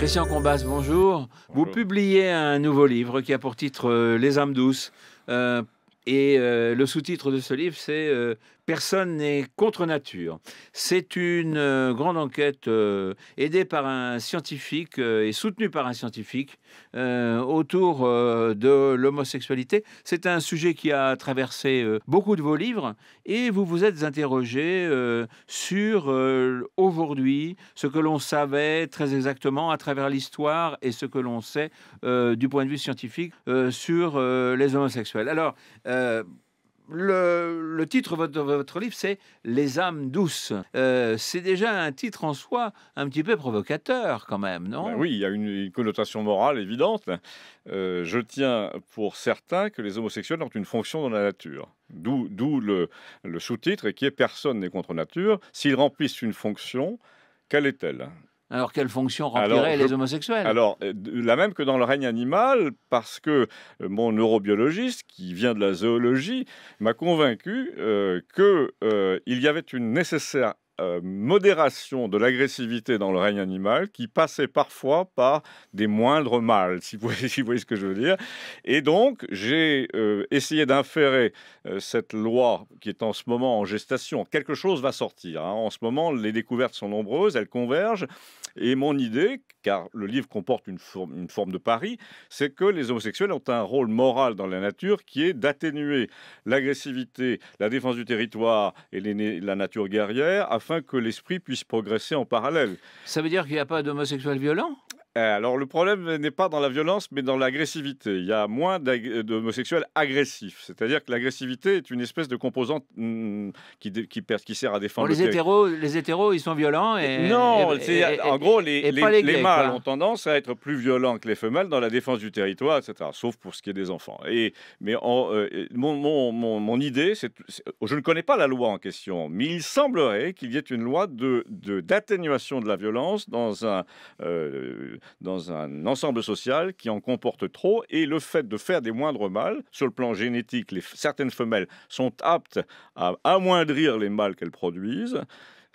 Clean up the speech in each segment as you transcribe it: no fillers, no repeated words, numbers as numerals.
Christian Combas, bonjour. Vous Bonjour. publiez un nouveau livre qui a pour titre Les âmes douces. Le sous-titre de ce livre, c'est Personne n'est contre nature. C'est une grande enquête aidée par un scientifique et soutenue par un scientifique autour de l'homosexualité. C'est un sujet qui a traversé beaucoup de vos livres et vous vous êtes interrogé sur aujourd'hui ce que l'on savait très exactement à travers l'histoire et ce que l'on sait du point de vue scientifique sur les homosexuels. Alors, le titre de votre livre, c'est Les âmes douces. C'est déjà un titre en soi un petit peu provocateur quand même, non? Ben oui, il y a une connotation morale évidente. Je tiens pour certain que les homosexuels ont une fonction dans la nature. D'où le sous-titre qui est Personne n'est contre nature. S'ils remplissent une fonction, quelle est-elle? Alors, quelle fonction Alors, rempliraient les homosexuels? Alors, la même que dans le règne animal, parce que mon neurobiologiste, qui vient de la zoologie, m'a convaincu qu'il y avait une nécessaire modération de l'agressivité dans le règne animal qui passait parfois par des moindres mâles, si vous voyez ce que je veux dire. Et donc, j'ai essayé d'inférer cette loi qui est en ce moment en gestation. Quelque chose va sortir, hein. En ce moment, les découvertes sont nombreuses, elles convergent. Et mon idée, car le livre comporte une forme de pari, c'est que les homosexuels ont un rôle moral dans la nature qui est d'atténuer l'agressivité, la défense du territoire et la nature guerrière afin que l'esprit puisse progresser en parallèle. Ça veut dire qu'il n'y a pas d'homosexuels violents? Alors le problème n'est pas dans la violence, mais dans l'agressivité. Il y a moins d'homosexuels agressifs. C'est-à-dire que l'agressivité est une espèce de composante qui sert à Bon, défendre le territoire. les hétéros, ils sont violents Non, en gros, pas les les gays, mâles quoi. ont tendance à être plus violents que les femelles dans la défense du territoire, etc. Sauf pour ce qui est des enfants. Mon idée, je ne connais pas la loi en question, mais il semblerait qu'il y ait une loi d'atténuation de la violence dans un ensemble social qui en comporte trop, et le fait de faire des moindres mâles, sur le plan génétique, certaines femelles sont aptes à amoindrir les mâles qu'elles produisent.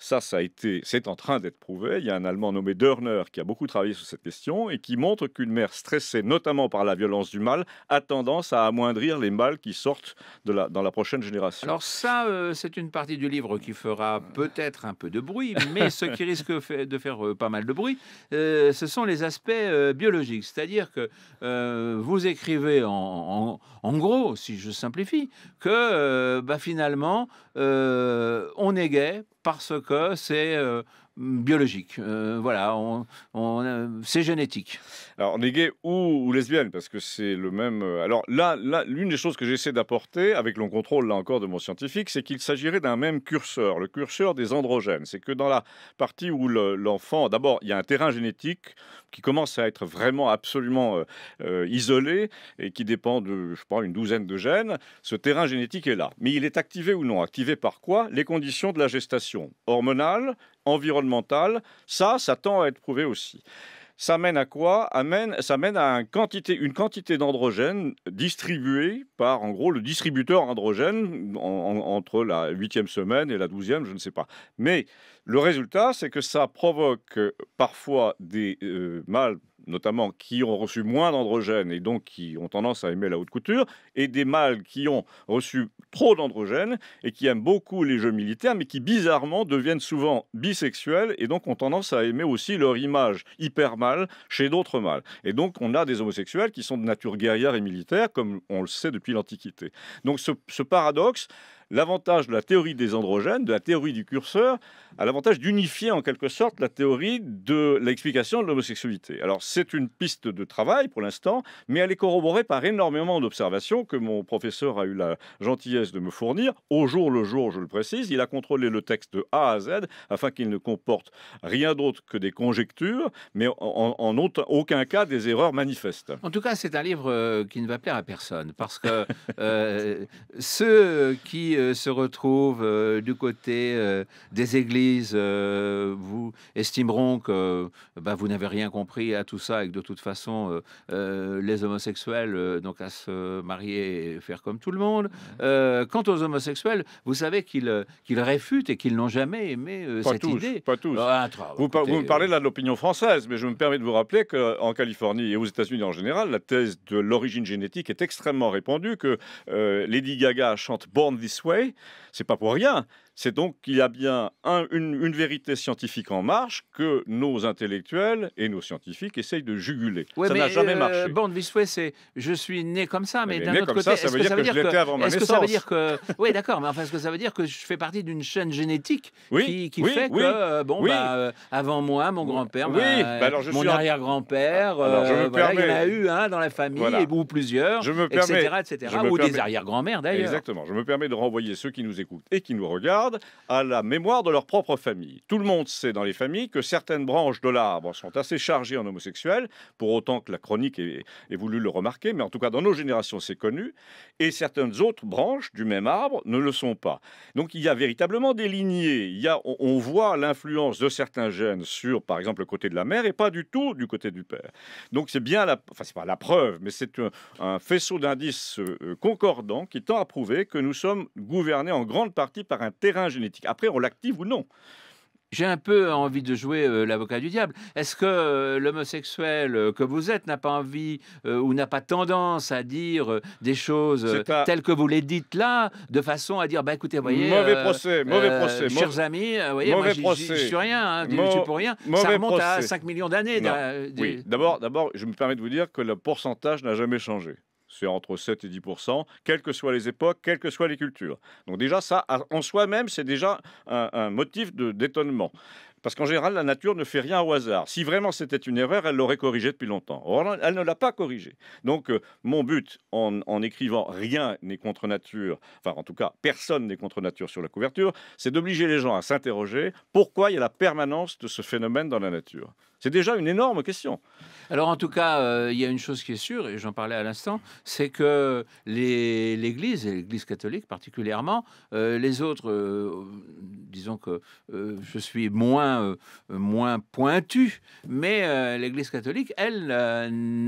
C'est en train d'être prouvé. Il y a un Allemand nommé Dörner qui a beaucoup travaillé sur cette question et qui montre qu'une mère stressée, notamment par la violence du mâle, a tendance à amoindrir les mâles qui sortent dans la prochaine génération. Alors ça, c'est une partie du livre qui fera peut-être un peu de bruit, mais ce qui risque de faire pas mal de bruit, ce sont les aspects biologiques. C'est-à-dire que vous écrivez en gros, si je simplifie, que finalement, on est gay parce que c'est biologique. Voilà, c'est génétique. Alors, on est gay ou lesbienne, parce que c'est le même... Alors là, l'une des choses que j'essaie d'apporter, avec le contrôle, là encore, de mon scientifique, c'est qu'il s'agirait d'un même curseur, le curseur des androgènes. C'est que dans la partie où l'enfant... D'abord, il y a un terrain génétique qui commence à être vraiment absolument isolé et qui dépend de, je crois, une douzaine de gènes. Ce terrain génétique est là. Mais il est activé ou non? Activé par quoi? Les conditions de la gestation hormonale, environnementale. Ça tend à être prouvé aussi. Ça mène à quoi? Ça mène à une quantité d'androgènes distribués par, en gros, le distributeur androgène entre la 8e semaine et la 12e, je ne sais pas. Mais le résultat, c'est que ça provoque parfois des mâles, notamment qui ont reçu moins d'androgènes et donc qui ont tendance à aimer la haute couture, et des mâles qui ont reçu trop d'androgènes et qui aiment beaucoup les jeux militaires, mais qui bizarrement deviennent souvent bisexuels et donc ont tendance à aimer aussi leur image hyper mâle chez d'autres mâles. Et donc on a des homosexuels qui sont de nature guerrière et militaire, comme on le sait depuis l'Antiquité. Donc ce paradoxe, l'avantage de la théorie des androgènes, de la théorie du curseur, a l'avantage d'unifier en quelque sorte la théorie de l'explication de l'homosexualité. Alors c'est une piste de travail pour l'instant, mais elle est corroborée par énormément d'observations que mon professeur a eu la gentillesse de me fournir. Au jour le jour, je le précise, il a contrôlé le texte de A à Z afin qu'il ne comporte rien d'autre que des conjectures, mais en aucun cas des erreurs manifestes. En tout cas, c'est un livre qui ne va plaire à personne, parce que ceux qui se retrouvent du côté des églises vous estimeront que vous n'avez rien compris à tout ça et que de toute façon les homosexuels donc à se marier et faire comme tout le monde. Quant aux homosexuels, vous savez qu'ils réfutent et qu'ils n'ont jamais aimé cette idée. Pas tous. Vous me parlez là de l'opinion française, mais je me permets de vous rappeler qu'en Californie et aux États-Unis en général, la thèse de l'origine génétique est extrêmement répandue, que Lady Gaga chante Born This Way, c'est pas pour rien. C'est donc qu'il y a bien une vérité scientifique en marche que nos intellectuels et nos scientifiques essayent de juguler. Ouais, ça n'a jamais marché. Born This Way, c'est je suis né comme ça, mais d'un né autre comme côté, ça veut dire que je l'étais avant ma naissance. Est-ce que ça veut dire que oui, d'accord, mais enfin, est-ce que ça veut dire que je fais partie d'une chaîne génétique qui fait que avant moi, mon grand-père, mon arrière-grand-père, il y en a eu un dans la famille ou plusieurs, etc., ou des arrière-grands-mères d'ailleurs. Exactement. Je me permets de renvoyer ceux qui nous écoutent et qui nous regardent à la mémoire de leur propre famille. Tout le monde sait dans les familles que certaines branches de l'arbre sont assez chargées en homosexuels, pour autant que la chronique ait voulu le remarquer, mais en tout cas dans nos générations c'est connu, et certaines autres branches du même arbre ne le sont pas. Donc il y a véritablement des lignées. On voit l'influence de certains gènes sur, par exemple, le côté de la mère et pas du tout du côté du père. Donc c'est bien, c'est pas la preuve, mais c'est un faisceau d'indices concordants qui tend à prouver que nous sommes gouvernés en grande partie par un terrain génétique. Après, on l'active ou non. J'ai un peu envie de jouer l'avocat du diable. Est-ce que l'homosexuel que vous êtes n'a pas envie ou n'a pas tendance à dire des choses telles que vous les dites là, de façon à dire, écoutez, voyez, mauvais procès, chers amis, voyez, moi, je suis rien, je suis pour rien. Ça remonte à 5 millions d'années. Oui, d'abord, je me permets de vous dire que le pourcentage n'a jamais changé. C'est entre 7 et 10%, quelles que soient les époques, quelles que soient les cultures. Donc déjà, ça, en soi-même, c'est déjà un motif d'étonnement. Parce qu'en général, la nature ne fait rien au hasard. Si vraiment c'était une erreur, elle l'aurait corrigée depuis longtemps. Or, elle ne l'a pas corrigée. Donc, mon but, en écrivant « Rien n'est contre nature », enfin, en tout cas, personne n'est contre nature sur la couverture, c'est d'obliger les gens à s'interroger pourquoi il y a la permanence de ce phénomène dans la nature. C'est déjà une énorme question. Alors, en tout cas, il y a une chose qui est sûre, et j'en parlais à l'instant, c'est que l'Église, et l'Église catholique particulièrement, les autres, disons que je suis moins pointu, mais l'Église catholique, elle,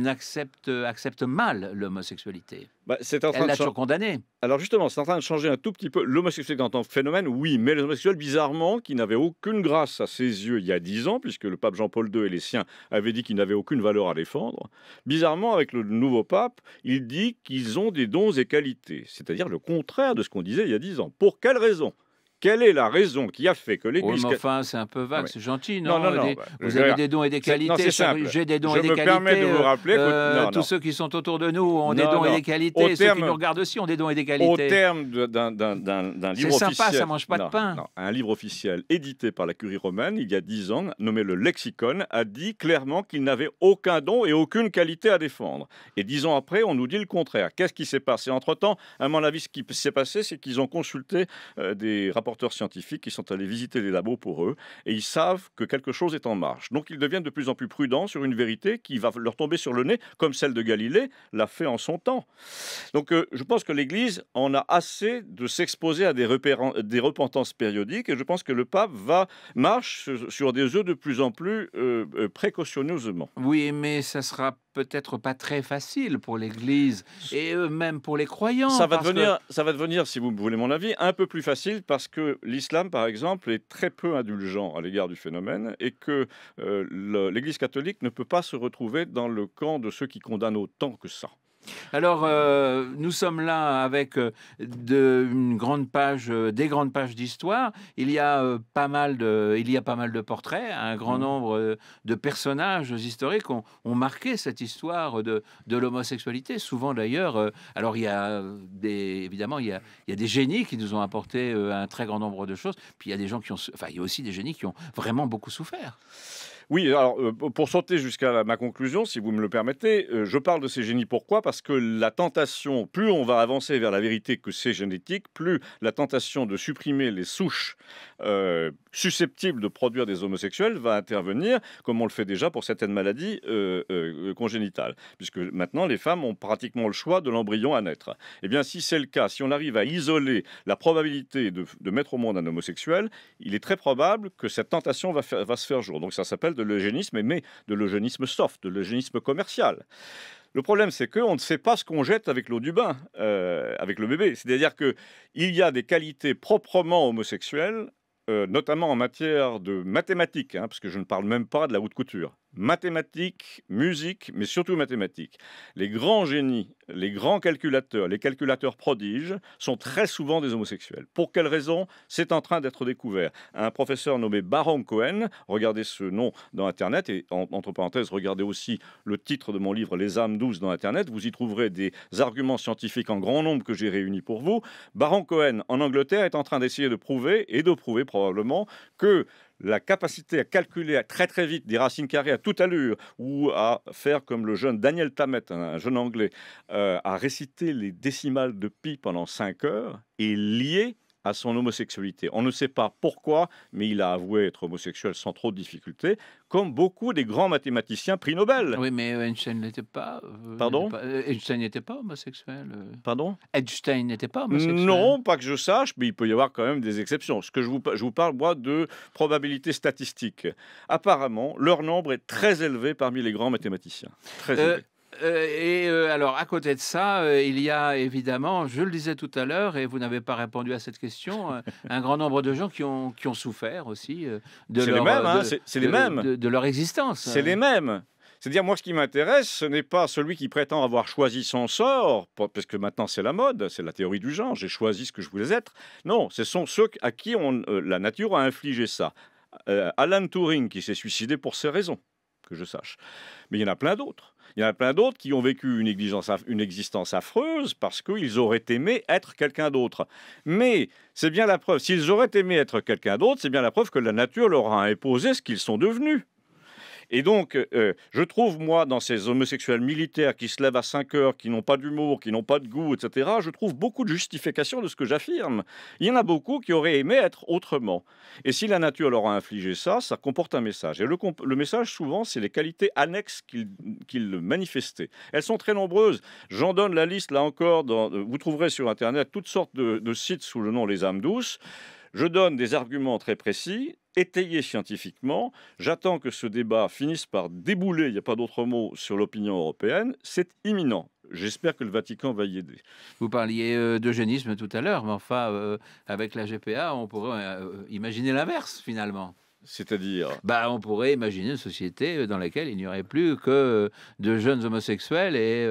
accepte mal l'homosexualité. Elle l'a toujours condamné. Alors justement, c'est en train de changer un tout petit peu. L'homosexualité en tant que phénomène, oui, mais les homosexuels, bizarrement, qui n'avaient aucune grâce à ses yeux il y a 10 ans, puisque le pape Jean-Paul II et les siens avaient dit qu'ils n'avaient aucune valeur à défendre, bizarrement, avec le nouveau pape, il dit qu'ils ont des dons et qualités, c'est-à-dire le contraire de ce qu'on disait il y a 10 ans. Pour quelle raison ? Quelle est la raison qui a fait que l'Église... enfin, c'est un peu vague, c'est gentil, non? Non. Vous avez des dons et des qualités. Non, c'est simple. J'ai des dons et des qualités. Je me permets de vous rappeler... tous ceux qui sont autour de nous ont des dons et des qualités. Ceux qui nous regardent aussi ont des dons et des qualités. Au terme d'un livre officiel... C'est sympa, ça mange pas de pain. Non, un livre officiel édité par la Curie romaine, il y a 10 ans, nommé le Lexicon, a dit clairement qu'il n'avait aucun don et aucune qualité à défendre. Et 10 ans après, on nous dit le contraire. Qu'est-ce qui s'est passé entre-temps? À mon avis, ce qui s'est passé, c'est qu'ils ont consulté des rapporteurs scientifiques qui sont allés visiter les labos pour eux, et ils savent que quelque chose est en marche. Donc ils deviennent de plus en plus prudents sur une vérité qui va leur tomber sur le nez, comme celle de Galilée l'a fait en son temps. Donc je pense que l'Église en a assez de s'exposer à des repentances périodiques, et je pense que le pape marche sur des œufs de plus en plus précautionneusement. Oui, mais ça sera peut-être pas très facile pour l'Église et même pour les croyants. Ça va devenir, si vous voulez mon avis, un peu plus facile parce que l'islam, par exemple, est très peu indulgent à l'égard du phénomène et que l'Église catholique ne peut pas se retrouver dans le camp de ceux qui condamnent autant que ça. Alors, nous sommes là avec des grandes pages d'histoire. Il y a pas mal de portraits, un grand nombre de personnages historiques ont marqué cette histoire de l'homosexualité. Souvent d'ailleurs, alors il y a évidemment il y a des génies qui nous ont apporté un très grand nombre de choses. Puis il y a des gens il y a aussi des génies qui ont vraiment beaucoup souffert. Oui, alors pour sauter jusqu'à ma conclusion, si vous me le permettez, je parle de ces génies pourquoi? Parce que la tentation, plus on va avancer vers la vérité que c'est génétique, plus la tentation de supprimer les souches susceptibles de produire des homosexuels va intervenir, comme on le fait déjà pour certaines maladies congénitales, puisque maintenant les femmes ont pratiquement le choix de l'embryon à naître. Eh bien, si c'est le cas, si on arrive à isoler la probabilité de mettre au monde un homosexuel, il est très probable que cette tentation va se faire jour. Donc ça s'appelle de l'eugénisme, mais de l'eugénisme soft, de l'eugénisme commercial. Le problème, c'est qu'on ne sait pas ce qu'on jette avec l'eau du bain, avec le bébé. C'est-à-dire qu'il y a des qualités proprement homosexuelles, notamment en matière de mathématiques, parce que je ne parle même pas de la haute couture. Mathématiques, musique, mais surtout mathématiques. Les grands génies, les grands calculateurs, les calculateurs prodiges sont très souvent des homosexuels. Pour quelle raison? C'est en train d'être découvert. Un professeur nommé Baron Cohen, regardez ce nom dans Internet, et entre parenthèses, regardez aussi le titre de mon livre Les âmes douces dans Internet, vous y trouverez des arguments scientifiques en grand nombre que j'ai réunis pour vous. Baron Cohen, en Angleterre, est en train d'essayer de prouver, et de prouver probablement, que la capacité à calculer très très vite des racines carrées à toute allure, ou à faire comme le jeune Daniel Tammet, un jeune anglais, à réciter les décimales de pi pendant 5 heures, est lié à son homosexualité. On ne sait pas pourquoi, mais il a avoué être homosexuel sans trop de difficultés, comme beaucoup des grands mathématiciens prix Nobel. Oui, mais Einstein n'était pas, Pardon? Einstein n'était pas homosexuel. Pardon? Einstein n'était pas homosexuel. Non, pas que je sache, mais il peut y avoir quand même des exceptions. Ce que je vous parle, moi, de probabilité statistique. Apparemment, leur nombre est très élevé parmi les grands mathématiciens. Très élevé. Alors, à côté de ça, il y a évidemment, je le disais tout à l'heure, et vous n'avez pas répondu à cette question, un grand nombre de gens qui ont souffert aussi C'est les mêmes, c'est les mêmes. de leur existence. C'est les mêmes. C'est-à-dire, moi, ce qui m'intéresse, ce n'est pas celui qui prétend avoir choisi son sort, parce que maintenant c'est la mode, c'est la théorie du genre, j'ai choisi ce que je voulais être. Non, ce sont ceux à qui la nature a infligé ça. Alan Turing, qui s'est suicidé pour ces raisons, que je sache. Mais il y en a plein d'autres. Il y en a plein d'autres qui ont vécu une existence affreuse parce qu'ils auraient aimé être quelqu'un d'autre. Mais c'est bien la preuve, s'ils auraient aimé être quelqu'un d'autre, c'est bien la preuve que la nature leur a imposé ce qu'ils sont devenus. Et donc, je trouve, moi, dans ces homosexuels militaires qui se lèvent à 5 heures, qui n'ont pas d'humour, qui n'ont pas de goût, etc., je trouve beaucoup de justification de ce que j'affirme. Il y en a beaucoup qui auraient aimé être autrement. Et si la nature leur a infligé ça, ça comporte un message. Et le message, souvent, c'est les qualités annexes qu'ils manifestaient. Elles sont très nombreuses. J'en donne la liste, là encore. Vous trouverez sur Internet toutes sortes de sites sous le nom Les âmes douces. Je donne des arguments très précis, étayés scientifiquement. J'attends que ce débat finisse par débouler, il n'y a pas d'autre mot, sur l'opinion européenne. C'est imminent. J'espère que le Vatican va y aider. Vous parliez d'eugénisme tout à l'heure, mais enfin, avec la GPA, on pourrait imaginer l'inverse, finalement. C'est-à-dire? On pourrait imaginer une société dans laquelle il n'y aurait plus que de jeunes homosexuels et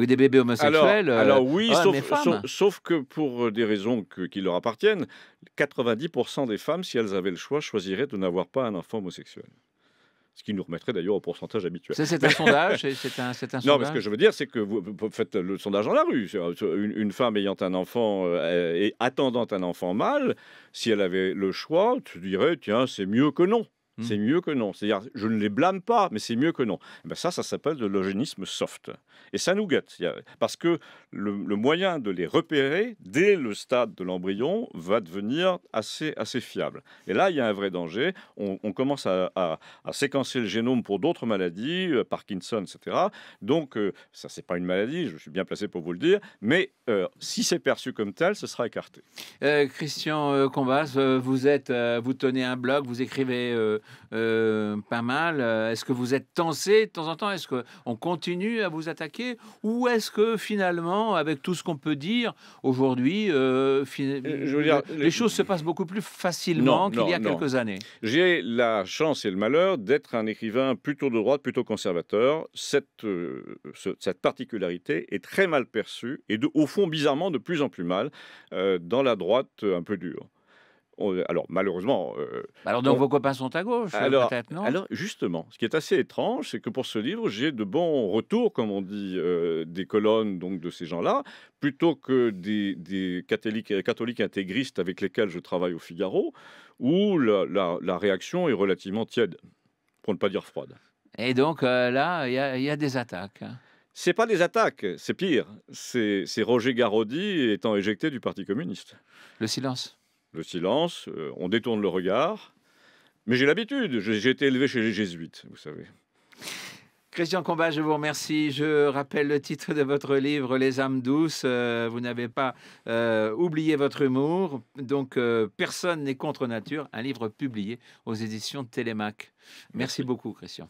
des bébés homosexuels. Alors oui, hommes sauf que pour des raisons qui leur appartiennent, 90% des femmes, si elles avaient le choix, choisiraient de n'avoir pas un enfant homosexuel. Ce qui nous remettrait d'ailleurs au pourcentage habituel. C'est un sondage, c'est un sondage. Non, mais ce que je veux dire, c'est que vous faites le sondage dans la rue. Une femme ayant un enfant et attendant un enfant mâle, si elle avait le choix, tu dirais, tiens, c'est mieux que non. C'est mieux que non. C'est-à-dire, je ne les blâme pas, mais c'est mieux que non. Ça s'appelle de l'eugénisme soft. Et ça nous gâte. Parce que le moyen de les repérer, dès le stade de l'embryon, va devenir assez fiable. Et là, il y a un vrai danger. On commence à séquencer le génome pour d'autres maladies, Parkinson, etc. Donc, ça, c'est pas une maladie, je suis bien placé pour vous le dire. Mais si c'est perçu comme tel, ce sera écarté. Christian Combas, vous tenez un blog, vous écrivez pas mal. Est-ce que vous êtes tensé de temps en temps? Est-ce qu'on continue à vous attaquer? Ou est-ce que finalement, avec tout ce qu'on peut dire aujourd'hui, les choses se passent beaucoup plus facilement qu'il y a quelques années? J'ai la chance et le malheur d'être un écrivain plutôt de droite, plutôt conservateur. Cette particularité est très mal perçue et au fond, bizarrement, de plus en plus mal dans la droite un peu dure. Alors malheureusement, Alors donc vos copains sont à gauche, alors peut-être, non? alors justement, ce qui est assez étrange, c'est que pour ce livre, j'ai de bons retours, comme on dit, des colonnes donc de ces gens-là, plutôt que des catholiques intégristes avec lesquels je travaille au Figaro, où la réaction est relativement tiède, pour ne pas dire froide. Et donc là, il y a des attaques, hein. C'est pas des attaques, c'est pire, c'est Roger Garaudy étant éjecté du parti communiste. Le silence. Le silence, on détourne le regard, mais j'ai l'habitude, j'ai été élevé chez les jésuites, vous savez. Christian Combat, je vous remercie. Je rappelle le titre de votre livre, Les âmes douces. Vous n'avez pas oublié votre humour. Donc, Personne n'est contre nature, un livre publié aux éditions de Télémac. Merci Merci. beaucoup, Christian.